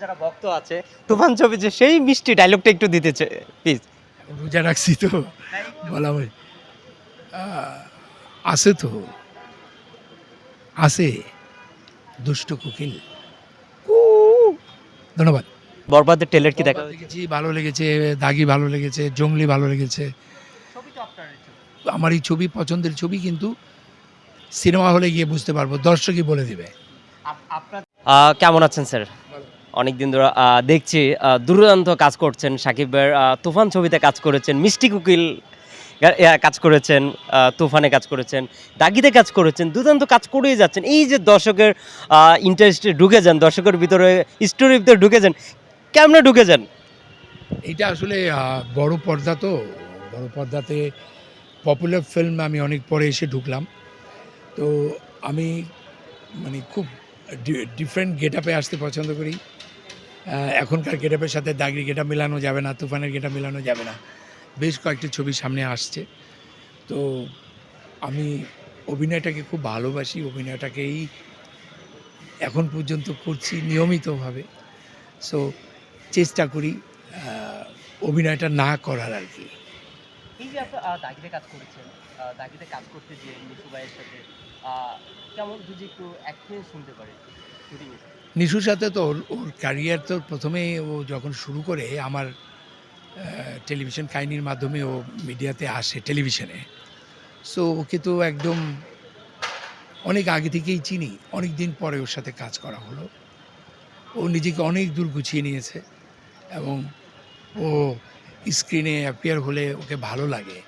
যারা ভক্ত আছে তুফান ছবি যে সেই মিষ্টি ডায়লগটা একটু দিতে প্লিজ। রোজা রাখছি তো বলা হয়। আছে তো, আছে দুষ্ট কোকিল। ধন্যবাদ। বরবাদের ট্রেলার কি দেখা হয়েছে? দেখেছি, ভালো লেগেছে। দাগি ভালো লেগেছে, জঙ্গলি ভালো লেগেছে। ছবি তো আপনার ছবি। আমার এই ছবি পছন্দের ছবি, কিন্তু সিনেমা হলে গিয়ে বুঝতে পারবো, দর্শকই বলে দেবে। আপনার কেমন আছেন স্যার? অনেকদিন ধরে দেখছি দুর্দান্ত কাজ করছেন। সাকিব ভাইয়ের তুফান ছবিতে কাজ করেছেন, মিষ্টি কোকিল কাজ করেছেন, তুফানে কাজ করেছেন, দাগিতে কাজ করেছেন, দুর্দান্ত কাজ করেই যাচ্ছেন। এই যে দর্শকের ইন্টারেস্টে ঢুকে যান, দর্শকের ভিতরে স্টোরির ভিতরে ঢুকে যান, কেমনে ঢুকে যান? এটা আসলে বড় পর্দা তো, বড় পর্দাতে পপুলার ফিল্ম আমি অনেক পরে এসে ঢুকলাম। তো আমি মানে খুব ডিফারেন্ট গেট আপে আসতে পছন্দ করি। এখনকার গেট আপের সাথে দাগির গেট আপ মেলানো যাবে না, তুফানের গেট আপ মেলানো যাবে না। বেশ কয়েকটি ছবি সামনে আসছে। তো আমি অভিনয়টাকে খুব ভালোবাসি, অভিনয়টাকেই এখন পর্যন্ত করছি নিয়মিতভাবে। সো চেষ্টা করি অভিনয়টা না করার আর কি। এই যে আপনি দাগিতে কাজ করেছেন, দাগিতে কাজ করতে যে মিশু ভাইয়ের সাথে কেমন যদি একটু এক্সপিরিয়েন্স শুনতে পারি শুটিং এ? নিশুর সাথে তো ওর ক্যারিয়ার তো প্রথমেই ও যখন শুরু করে আমার টেলিভিশন কাহিনীর মাধ্যমে ও মিডিয়াতে আসে টেলিভিশনে। সো ওকে তো একদম অনেক আগে থেকেই চিনি, অনেক দিন পরে ওর সাথে কাজ করা হলো। ও নিজেকে অনেক দূর গুছিয়ে নিয়েছে এবং ও স্ক্রিনে অ্যাপিয়ার হলে ওকে ভালো লাগে,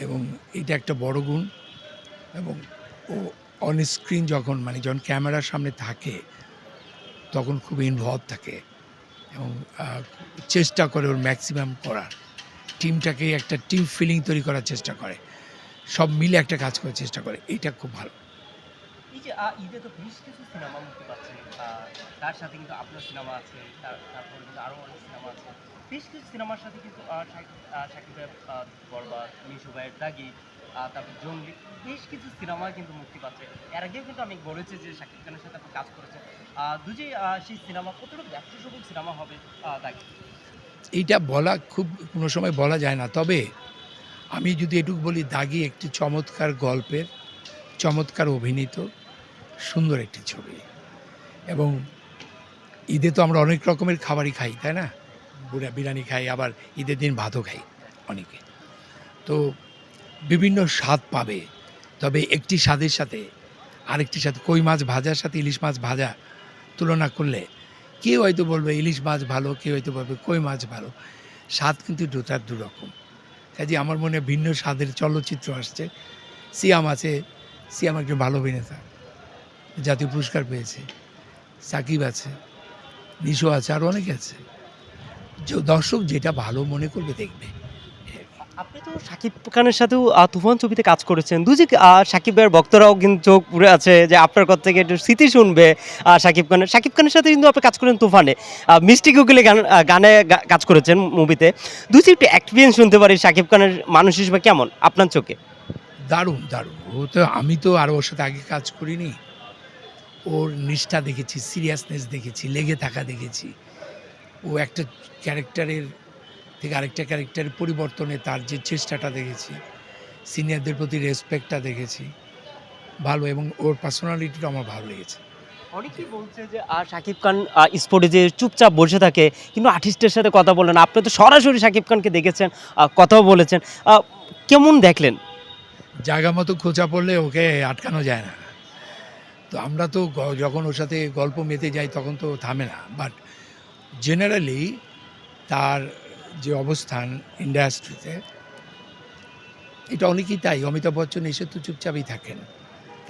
এবং এটা একটা বড় গুণ। এবং ও অন স্ক্রিন যখন ক্যামেরার সামনে থাকে তখন খুব ইনভলভ থাকে এবং চেষ্টা করে ওর ম্যাক্সিমাম করার, টিমটাকে একটা টিম ফিলিং তৈরি করার চেষ্টা করে, সব মিলে একটা কাজ করার চেষ্টা করে। এইটা খুব ভালো। এই যে ঈদে তো বেশ কিছু সিনেমা মুক্তি পাচ্ছে, তার সাথে কিন্তু আপনার সিনেমা আছে, তারপরে কিন্তু আরও অনেক সিনেমা আছে। বেশ কিছু সিনেমার সাথে কিন্তু শাকিব ভাইয়ের বরবাদ, মিশু ভাইয়ের দাগি, তারপর জঙ্গলি, বেশ কিছু সিনেমা কিন্তু মুক্তি পাচ্ছে। এর আগেও কিন্তু আমি বলেছি যে শাকিব খানের সাথে আপনি কাজ করেছেন। দুজি সেই সিনেমা কতটুকু ব্যবসাসফল সিনেমা হবে দাগি? এইটা বলা খুব কোনো সময় বলা যায় না, তবে আমি যদি এটুকু বলি, দাগি একটি চমৎকার গল্পের, চমৎকার অভিনীত সুন্দর একটি ছবি। এবং ঈদে তো আমরা অনেক রকমের খাবারই খাই, তাই না? বিরিয়ানি খাই, আবার ঈদের দিন ভাতও খাই অনেকে। তো বিভিন্ন স্বাদ পাবে, তবে একটি স্বাদের সাথে আরেকটি স্বাদ, কই মাছ ভাজার সাথে ইলিশ মাছ ভাজা তুলনা করলে কেউ হয়তো বলবে ইলিশ মাছ ভালো, কেউ হয়তো বলবে কই মাছ ভালো। স্বাদ কিন্তু দুটার দুরকম। কাজে আমার মনে ভিন্ন স্বাদের চলচ্চিত্র আসছে। সিয়াম আছে, সিয়াম একজন ভালো অভিনেতা, জাতীয় পুরস্কার পেয়েছে। সাকিব আছে, নিশো আছে, আর অনেকে আছে। দর্শক যেটা ভালো মনে করবে দেখবে। আপনি তো শাকিব খানের সাথেও তুফান ছবিতে কাজ করেছেন। দুজি শাকিব ভাইয়ের ভক্তরাও কিন্তু চোখ পুড়ে আছে যে আপনার কথা থেকে একটু স্মৃতি শুনবে। শাকিব খানের সাথে কিন্তু আপনি কাজ করেন তুফানে। মিষ্টি কোকিলে গানে কাজ করেছেন মুভিতে। দুজি একটু এক্সপিরিয়েন্স শুনতে পারি শাকিব খানের মানুষ হিসেবে কেমন আপনার চোখে? দারুণ, দারুণ। আমি তো আর ওর সাথে আগে কাজ করিনি। ওর নিষ্ঠা দেখেছি, সিরিয়াসনেস দেখেছি, লেগে থাকা দেখেছি। ও একটা ক্যারেক্টারের থেকে আরেকটা ক্যারেক্টারের পরিবর্তনে তার যে চেষ্টাটা দেখেছি, সিনিয়রদের প্রতি রেসপেক্টটা দেখেছি ভালো, এবং ওর পার্সোনালিটিটা আমার ভালো লেগেছে। অনেকেই বলছে যে শাকিব খান স্পটে যে চুপচাপ বসে থাকে কিন্তু আর্টিস্টের সাথে কথা বলেন। আপনি তো সরাসরি শাকিব খানকে দেখেছেন, কথাও বলেছেন। কেমন দেখলেন? জায়গা মতো খোঁচা পড়লে ওকে আটকানো যায় না। তো আমরা তো যখন ওর সাথে গল্প মেতে যাই তখন তো থামে না। বাট জেনারেলি তার যে অবস্থান ইন্ডাস্ট্রিতে, এটা অনেকেই তাই। অমিতাভ বচ্চন এসে তো চুপচাপই থাকেন।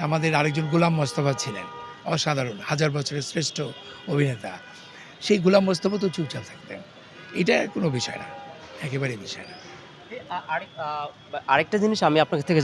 আমাদের আরেকজন গোলাম মোস্তফা ছিলেন, অসাধারণ, হাজার বছরের শ্রেষ্ঠ অভিনেতা। সেই গোলাম মোস্তফা তো চুপচাপ থাকতেন। এটা কোনো বিষয় না, একেবারেই বিষয় না। আরেকটা জিনিস আমি আপনার থেকে